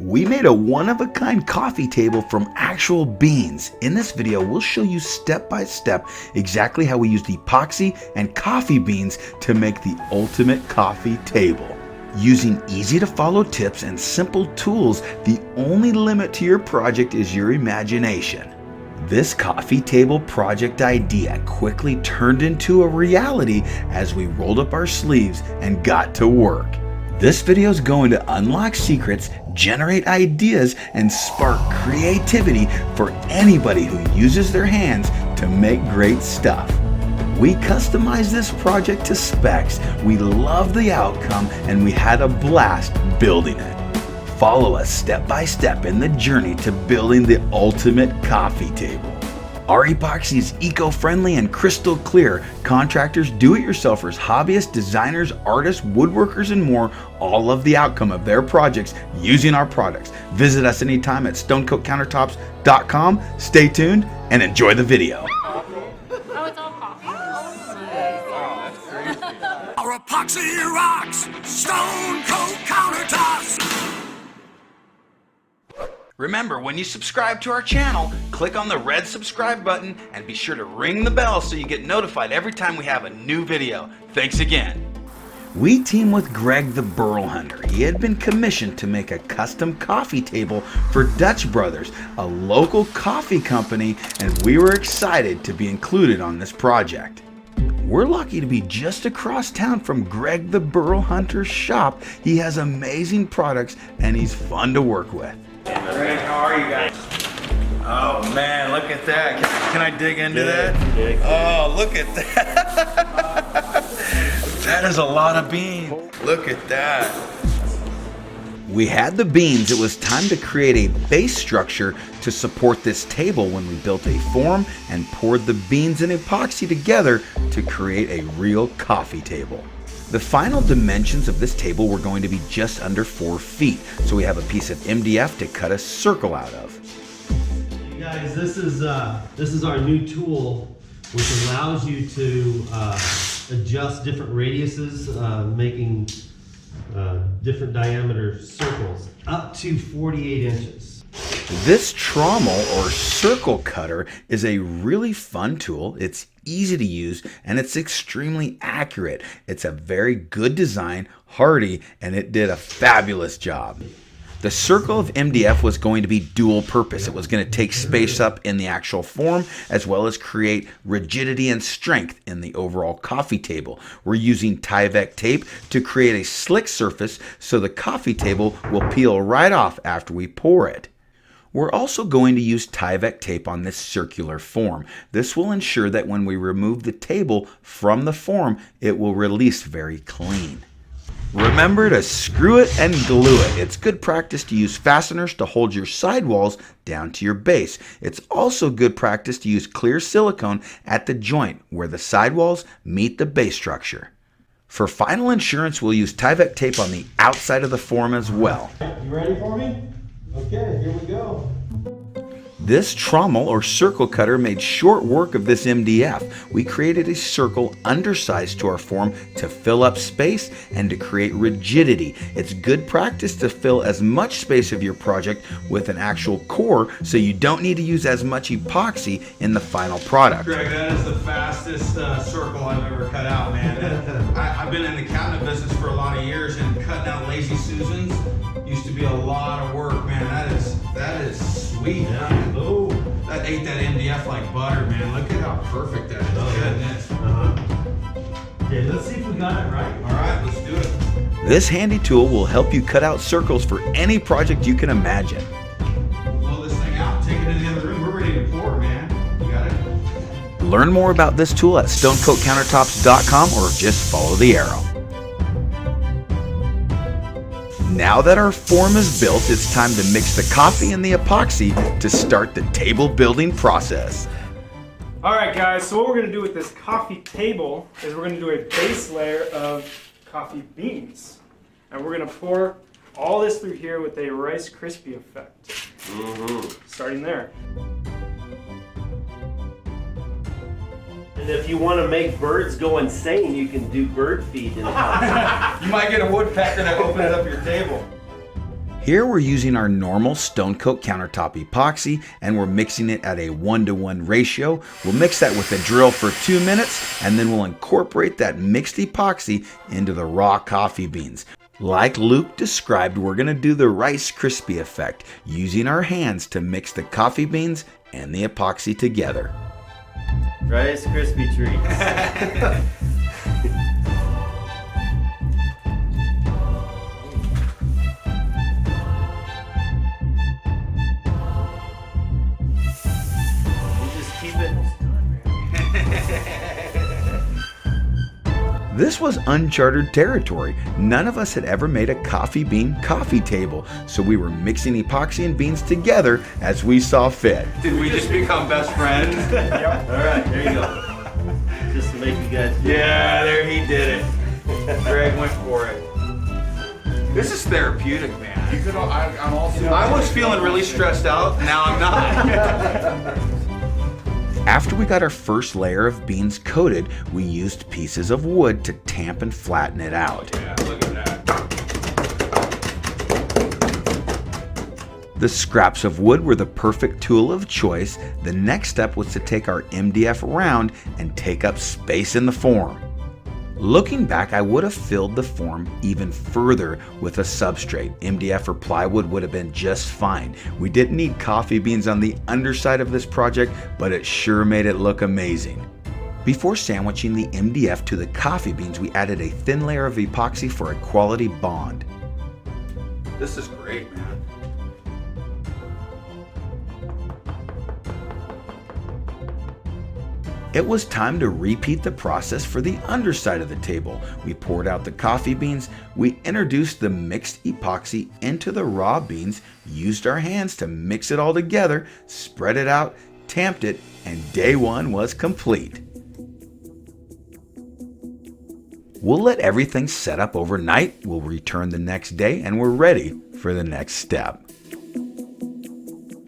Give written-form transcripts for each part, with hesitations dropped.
We made a one-of-a-kind coffee table from actual beans. In this video, we'll show you step by step exactly how we used epoxy and coffee beans to make the ultimate coffee table. Using easy to follow tips and simple tools, the only limit to your project is your imagination. This coffee table project idea quickly turned into a reality as we rolled up our sleeves and got to work. This video is going to unlock secrets, generate ideas, and spark creativity for anybody who uses their hands to make great stuff. We customized this project to specs, we loved the outcome, and we had a blast building it. Follow us step by step in the journey to building the ultimate coffee table. Our epoxy is eco-friendly and crystal clear. Contractors, do-it-yourselfers, hobbyists, designers, artists, woodworkers, and more all love the outcome of their projects using our products. Visit us anytime at stonecoatcountertops.com. Stay tuned and enjoy the video. Oh, it's all coffee. Wow, that's crazy. Our epoxy rocks, Stone Coat Countertops. Remember, when you subscribe to our channel, click on the red subscribe button and be sure to ring the bell so you get notified every time we have a new video. Thanks again. We team with Greg the Burl Hunter. He had been commissioned to make a custom coffee table for Dutch Brothers, a local coffee company, and we were excited to be included on this project. We're lucky to be just across town from Greg the Burl Hunter's shop. He has amazing products and he's fun to work with. Greg, how are you guys? Oh man, look at that. Can I dig into that? Oh, look at that. That is a lot of beans. Look at that. We had the beans. It was time to create a base structure to support this table when we built a form and poured the beans and epoxy together to create a real coffee table. The final dimensions of this table were going to be just under 4 feet, so we have a piece of MDF to cut a circle out of. You guys, this is our new tool, which allows you to adjust different radiuses, making different diameter circles, up to 48 inches. This trommel or circle cutter is a really fun tool. It's easy to use and it's extremely accurate. It's a very good design, hardy, and it did a fabulous job. The circle of MDF was going to be dual purpose. It was going to take space up in the actual form as well as create rigidity and strength in the overall coffee table. We're using Tyvek tape to create a slick surface so the coffee table will peel right off after we pour it. We're also going to use Tyvek tape on this circular form. This will ensure that when we remove the table from the form, it will release very clean. Remember to screw it and glue it. It's good practice to use fasteners to hold your sidewalls down to your base. It's also good practice to use clear silicone at the joint where the sidewalls meet the base structure. For final insurance, we'll use Tyvek tape on the outside of the form as well. You ready for me? Okay, here we go. This trommel or circle cutter made short work of this MDF. We created a circle undersized to our form to fill up space and to create rigidity. It's good practice to fill as much space of your project with an actual core so you don't need to use as much epoxy in the final product. Greg, that is the fastest circle I've ever cut out, man. I've been in the cabinet business for a lot of years, and cutting out Lazy Susans used to be a lot of work, man. That is sweet. Yeah. Oh, that ate that MDF like butter, man. Look at how perfect that is. Goodness. Okay, let's see if we got it right. All right, let's do it. This handy tool will help you cut out circles for any project you can imagine. Blow this thing out, take it to the other room. We're ready to pour, man. You got it? Learn more about this tool at stonecoatcountertops.com or just follow the arrow. Now that our form is built, it's time to mix the coffee and the epoxy to start the table building process. All right, guys, so what we're going to do with this coffee table is we're going to do a base layer of coffee beans. And we're going to pour all this through here with a Rice Krispie effect. Starting there. And if you want to make birds go insane, you can do bird feed in the house. You might get a woodpecker that opens up your table. Here we're using our normal stone coat countertop epoxy and we're mixing it at a 1:1 ratio. We'll mix that with a drill for 2 minutes and then we'll incorporate that mixed epoxy into the raw coffee beans. Like Luke described, we're going to do the Rice Krispie effect, using our hands to mix the coffee beans and the epoxy together. Rice Krispie treats. This was uncharted territory. None of us had ever made a coffee bean coffee table, so we were mixing epoxy and beans together as we saw fit. Did we just become best friends? Yep. All right, there you go. Just to make you guys. Yeah, there he did it. Greg went for it. This is therapeutic, man. I'm also. I was feeling really stressed out. Now I'm not. After we got our first layer of beans coated, we used pieces of wood to tamp and flatten it out. Yeah, look at that. The scraps of wood were the perfect tool of choice. The next step was to take our MDF round and take up space in the form. Looking back, I would have filled the form even further with a substrate. MDF or plywood would have been just fine. We didn't need coffee beans on the underside of this project, but it sure made it look amazing. Before sandwiching the MDF to the coffee beans, we added a thin layer of epoxy for a quality bond. This is great, man. It was time to repeat the process for the underside of the table. We poured out the coffee beans, we introduced the mixed epoxy into the raw beans, used our hands to mix it all together, spread it out, tamped it, and day one was complete. We'll let everything set up overnight, we'll return the next day, and we're ready for the next step.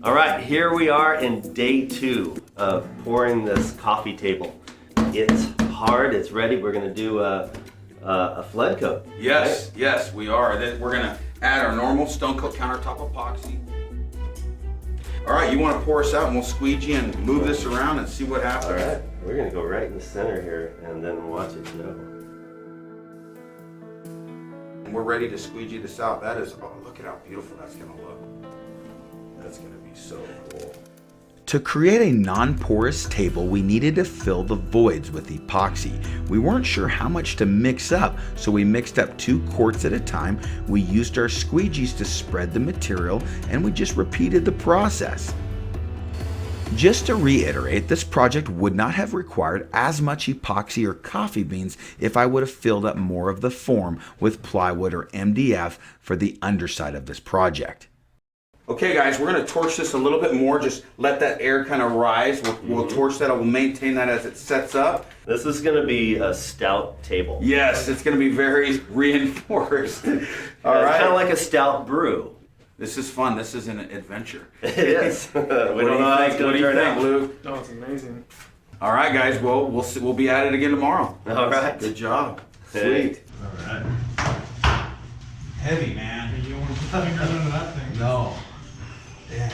All right, here we are in day 2 of pouring this coffee table. It's hard, it's ready. We're gonna do a flood coat. Yes, right? Yes, we are. We're gonna add our normal stone coat countertop epoxy. All right, you wanna pour us out and we'll squeegee and move this around and see what happens. All right, we're gonna go right in the center here and then watch it go. And we're ready to squeegee this out. That is, oh, look at how beautiful that's gonna look. That's gonna be so cool. To create a non-porous table, we needed to fill the voids with epoxy. We weren't sure how much to mix up, so we mixed up 2 quarts at a time. We used our squeegees to spread the material, and we just repeated the process. Just to reiterate, this project would not have required as much epoxy or coffee beans if I would have filled up more of the form with plywood or MDF for the underside of this project. Okay guys, we're gonna torch this a little bit more, just let that air kind of rise. We'll torch that, we'll maintain that as it sets up. This is gonna be a stout table. Yes, it's gonna be very reinforced. All right. It's kind of like a stout brew. This is fun, this is an adventure. It is. We don't know how it's gonna turn out. Luke? Oh, it's amazing. All right guys, well, we'll be at it again tomorrow. All right. Good job. Hey. Sweet. All right. Heavy, man. You don't want to put fingers under that thing. No. Yeah.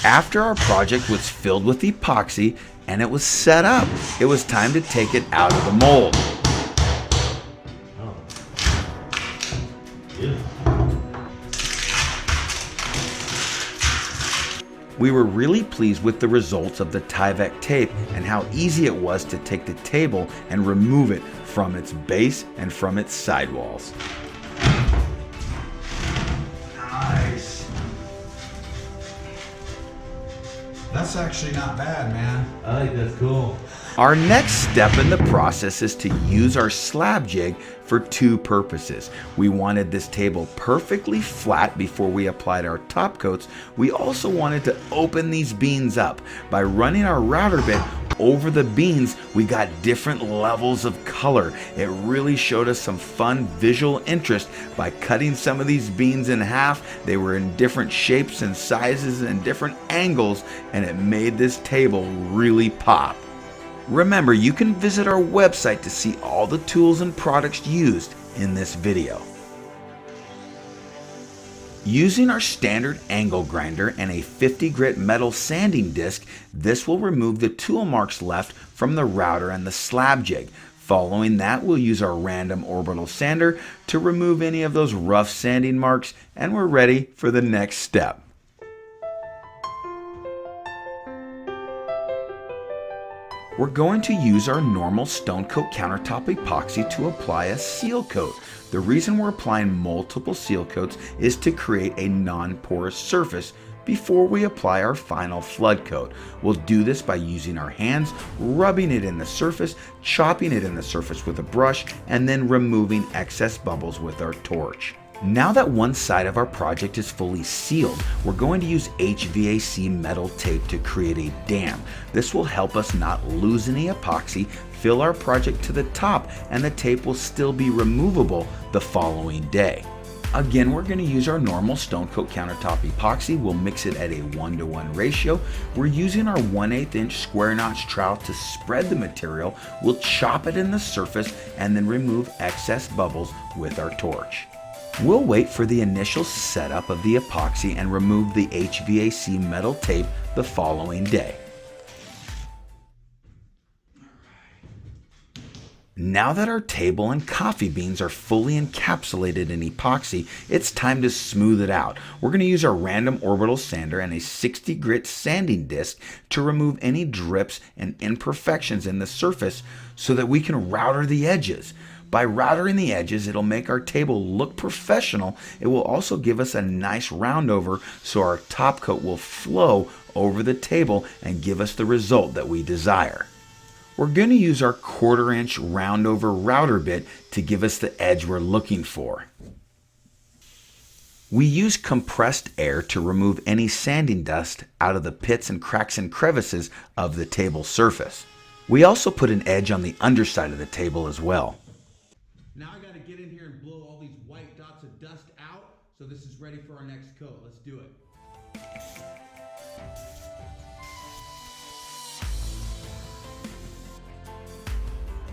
After our project was filled with epoxy and it was set up, it was time to take it out of the mold. Oh. Yeah. We were really pleased with the results of the Tyvek tape and how easy it was to take the table and remove it from its base and from its sidewalls. Nice. That's actually not bad, man. I think that's cool. Our next step in the process is to use our slab jig for 2 purposes. We wanted this table perfectly flat before we applied our top coats. We also wanted to open these beans up. By running our router bit over the beans, we got different levels of color. It really showed us some fun visual interest by cutting some of these beans in half. They were in different shapes and sizes and different angles, and it made this table really pop. Remember, you can visit our website to see all the tools and products used in this video. Using our standard angle grinder and a 50 grit metal sanding disc, this will remove the tool marks left from the router and the slab jig. Following that, we'll use our random orbital sander to remove any of those rough sanding marks, and we're ready for the next step. We're going to use our normal stone coat countertop epoxy to apply a seal coat. The reason we're applying multiple seal coats is to create a non-porous surface before we apply our final flood coat. We'll do this by using our hands, rubbing it in the surface, chopping it in the surface with a brush, and then removing excess bubbles with our torch. Now that one side of our project is fully sealed, we're going to use HVAC metal tape to create a dam. This will help us not lose any epoxy, fill our project to the top, and the tape will still be removable the following day. Again, we're going to use our normal stone coat countertop epoxy. We'll mix it at a 1:1 ratio. We're using our 1/8 inch square notch trowel to spread the material. We'll chop it in the surface and then remove excess bubbles with our torch. We'll wait for the initial setup of the epoxy and remove the HVAC metal tape the following day. Now that our table and coffee beans are fully encapsulated in epoxy, it's time to smooth it out. We're going to use our random orbital sander and a 60 grit sanding disc to remove any drips and imperfections in the surface so that we can router the edges. By routering the edges, it'll make our table look professional. It will also give us a nice round over so our top coat will flow over the table and give us the result that we desire. We're going to use our 1/4 inch round over router bit to give us the edge we're looking for. We use compressed air to remove any sanding dust out of the pits and cracks and crevices of the table surface. We also put an edge on the underside of the table as well. Now I got to get in here and blow all these white dots of dust out, so this is ready for our next coat. Let's do it.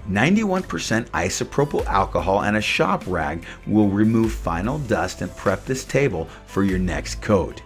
91% isopropyl alcohol and a shop rag will remove final dust and prep this table for your next coat.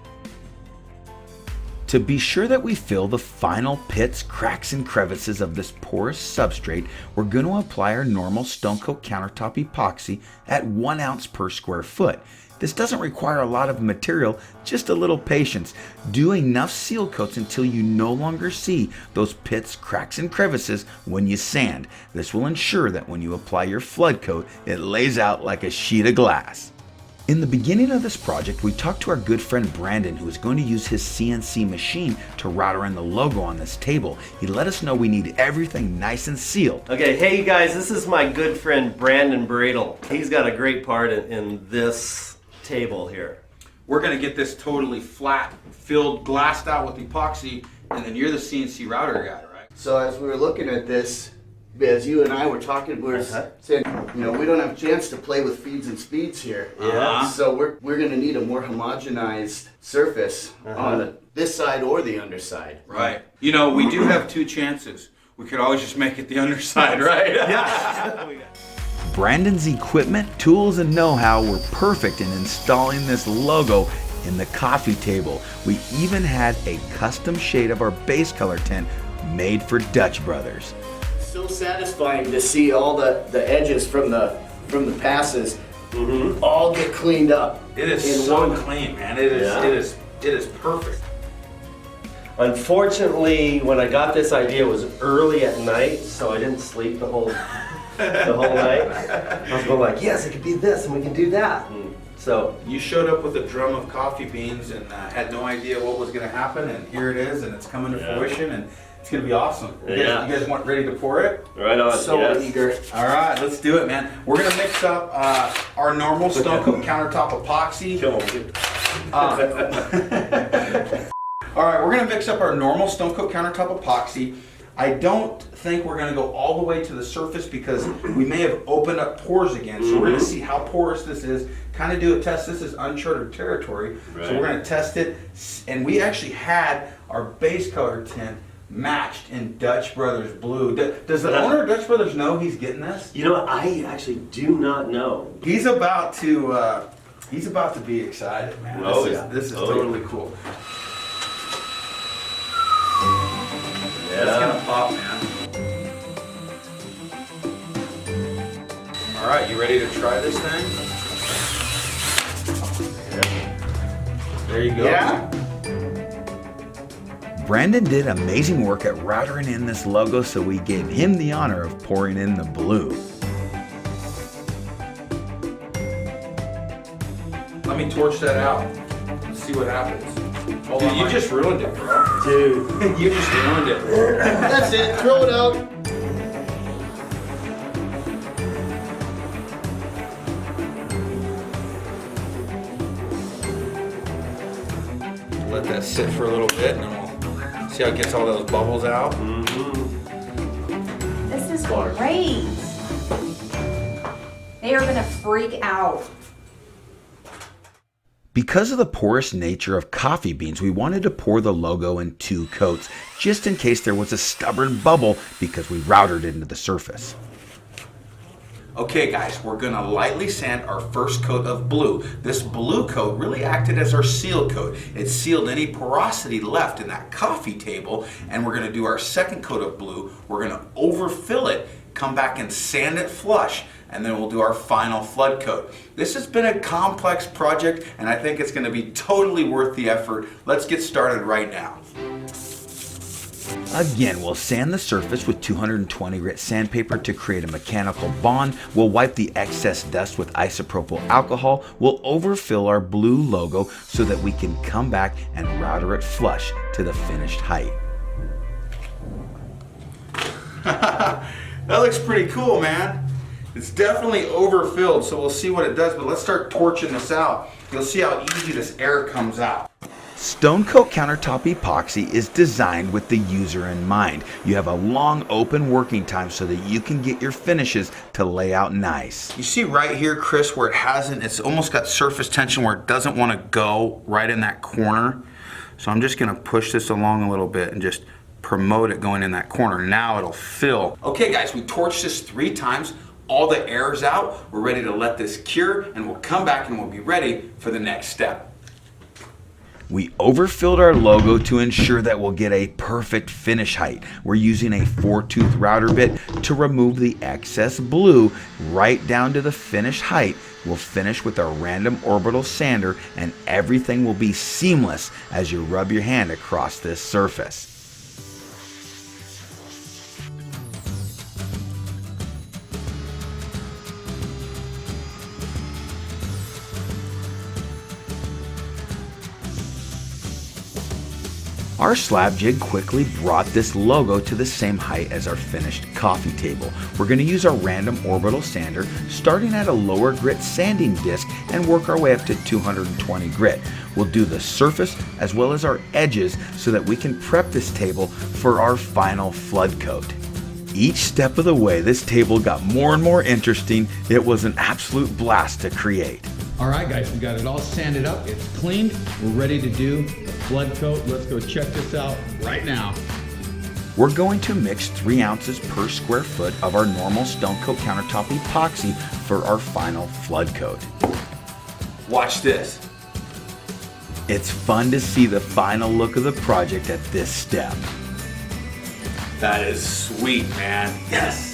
To be sure that we fill the final pits, cracks, and crevices of this porous substrate, we're going to apply our normal stone coat countertop epoxy at 1 ounce per square foot. This doesn't require a lot of material, just a little patience. Do enough seal coats until you no longer see those pits, cracks, and crevices when you sand. This will ensure that when you apply your flood coat, it lays out like a sheet of glass. In the beginning of this project, we talked to our good friend Brandon, who is going to use his CNC machine to router in the logo on this table. He let us know we need everything nice and sealed. Okay, hey you guys, this is my good friend Brandon Bradle. He's got a great part in this table here. We're gonna get this totally flat, filled, glassed out with epoxy, and then you're the CNC router guy, right? So as we were looking at this, as you and I were talking, we were saying, you know, we don't have a chance to play with feeds and speeds here. Yeah. So we're going to need a more homogenized surface on this side or the underside. Right. You know, we do have two chances. We could always just make it the underside, right? Yeah. Brandon's equipment, tools, and know-how were perfect in installing this logo in the coffee table. We even had a custom shade of our base color tint made for Dutch Brothers. So satisfying to see all the edges from the passes all get cleaned up. It is so clean, man. It is perfect. Unfortunately, when I got this idea, it was early at night, so I didn't sleep the whole night. I was going like, yes, it could be this, and we can do that. And so You showed up with a drum of coffee beans and had no idea what was going to happen, and here it is, and it's coming to fruition, and it's going to be awesome. You guys want ready to pour it? right on. So eager. All right, let's do it, man. We're going to mix up our normal stone coat countertop epoxy. All right, we're going to mix up our normal stone coat countertop epoxy. I don't think we're going to go all the way to the surface because we may have opened up pores again. So we're going to see how porous this is, kind of do a test. This is uncharted territory. Right. So we're going to test it. And we actually had our base color tint matched in Dutch Brothers blue. Does the owner of Dutch Brothers know he's getting this? You know, I actually do not know. He's about to He's about to be excited, man. Oh, This is yeah. totally cool. Yeah. It's gonna pop, man. All right, you ready to try this thing? There you go. Yeah. Brandon did amazing work at routering in this logo, so we gave him the honor of pouring in the blue. Let me torch that out. Let's see what happens. Dude, you just ruined it, bro. Dude. You just ruined it. That's it. Throw it out. Let that sit for a little bit, and then we'll see how it gets all those bubbles out. This is great. They are gonna freak out. Because of the porous nature of coffee beans, we wanted to pour the logo in 2 coats, just in case there was a stubborn bubble because we routed into the surface. Okay guys, we're gonna lightly sand our first coat of blue. This blue coat really acted as our seal coat. It sealed any porosity left in that coffee table, and we're gonna do our second coat of blue. We're gonna overfill it, come back and sand it flush, and then we'll do our final flood coat. This has been a complex project, and I think it's gonna be totally worth the effort. Let's get started right now. Again, we'll sand the surface with 220 grit sandpaper to create a mechanical bond. We'll wipe the excess dust with isopropyl alcohol. We'll overfill our blue logo so that we can come back and router it flush to the finished height. That looks pretty cool, man. It's definitely overfilled, so we'll see what it does, but let's start torching this out. You'll see how easy this air comes out. Stone Coat Countertop Epoxy is designed with the user in mind. You have a long open working time so that you can get your finishes to lay out nice. You see right here, Chris, where it hasn't, it's almost got surface tension where it doesn't want to go right in that corner. So I'm just gonna push this along a little bit and just promote it going in that corner. Now it'll fill. Okay guys, we torched this 3 times. All the air is out. We're ready to let this cure, and we'll come back and we'll be ready for the next step. We overfilled our logo to ensure that we'll get a perfect finish height. We're using a 4-tooth router bit to remove the excess blue right down to the finished height. We'll finish with our random orbital sander, and everything will be seamless as you rub your hand across this surface. Our slab jig quickly brought this logo to the same height as our finished coffee table. We're going to use our random orbital sander, starting at a lower grit sanding disc, and work our way up to 220 grit. We'll do the surface as well as our edges so that we can prep this table for our final flood coat. Each step of the way, this table got more and more interesting. It was an absolute blast to create. All right, guys, we got it all sanded up. It's cleaned. We're ready to do the flood coat. Let's go check this out right now. We're going to mix 3 ounces per square foot of our normal Stone Coat Countertop Epoxy for our final flood coat. Watch this. It's fun to see the final look of the project at this step. That is sweet, man. Yes.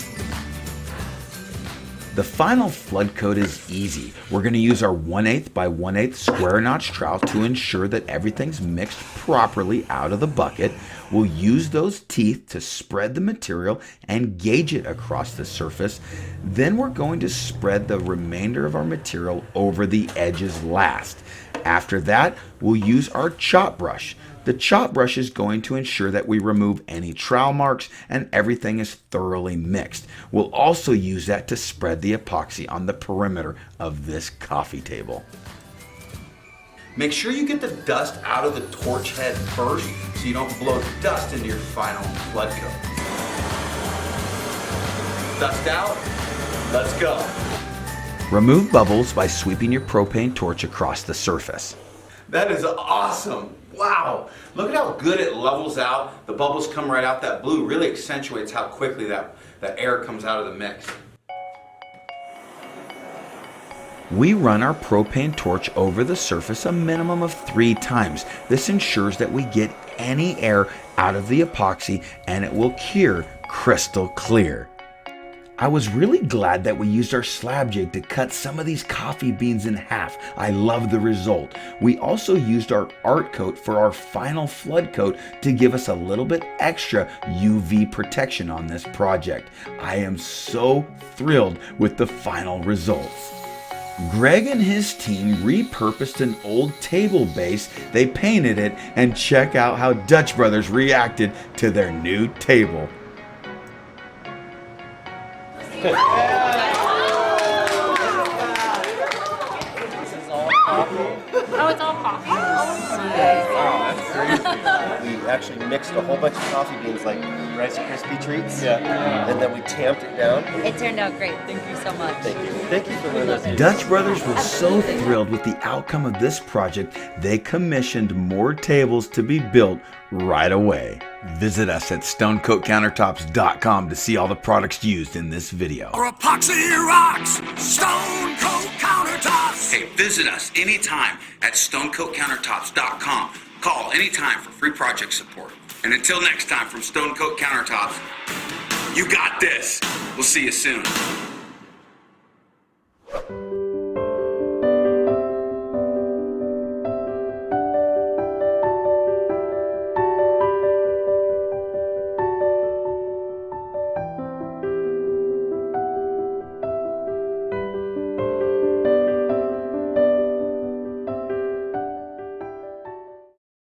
The final flood coat is easy. We're going to use our 1/8 by 1/8 square notch trowel to ensure that everything's mixed properly out of the bucket. We'll use those teeth to spread the material and gauge it across the surface. Then we're going to spread the remainder of our material over the edges last. After that, we'll use our chop brush. The chop brush is going to ensure that we remove any trowel marks and everything is thoroughly mixed. We'll also use that to spread the epoxy on the perimeter of this coffee table. Make sure you get the dust out of the torch head first so you don't blow dust into your final flood coat. Dust out, let's go. Remove bubbles by sweeping your propane torch across the surface. That is awesome. Wow. Look at how good it levels out. The bubbles come right out. That blue really accentuates how quickly that air comes out of the mix. We run our propane torch over the surface a minimum of 3 times. This ensures that we get any air out of the epoxy and it will cure crystal clear. I was really glad that we used our slab jig to cut some of these coffee beans in half. I love the result. We also used our art coat for our final flood coat to give us a little bit extra UV protection on this project. I am so thrilled with the final results. Greg and his team repurposed an old table base, they painted it, and check out how Dutch Brothers reacted to their new table. Oh, it's all coffee. Wow, that's crazy. We actually mixed a whole bunch of coffee beans like Rice Krispie treats. Yeah. And then we tamped it down. It turned out great. Thank you so much. Thank you. Thank you for letting us. Dutch Brothers was so thrilled with the outcome of this project, they commissioned more tables to be built right away. Visit us at stonecoatcountertops.com to see all the products used in this video. Or epoxy rocks, Stone Coat Countertops. Hey, visit us anytime at stonecoatcountertops.com. Call anytime for free project support. And until next time from Stone Coat Countertops, you got this. We'll see you soon.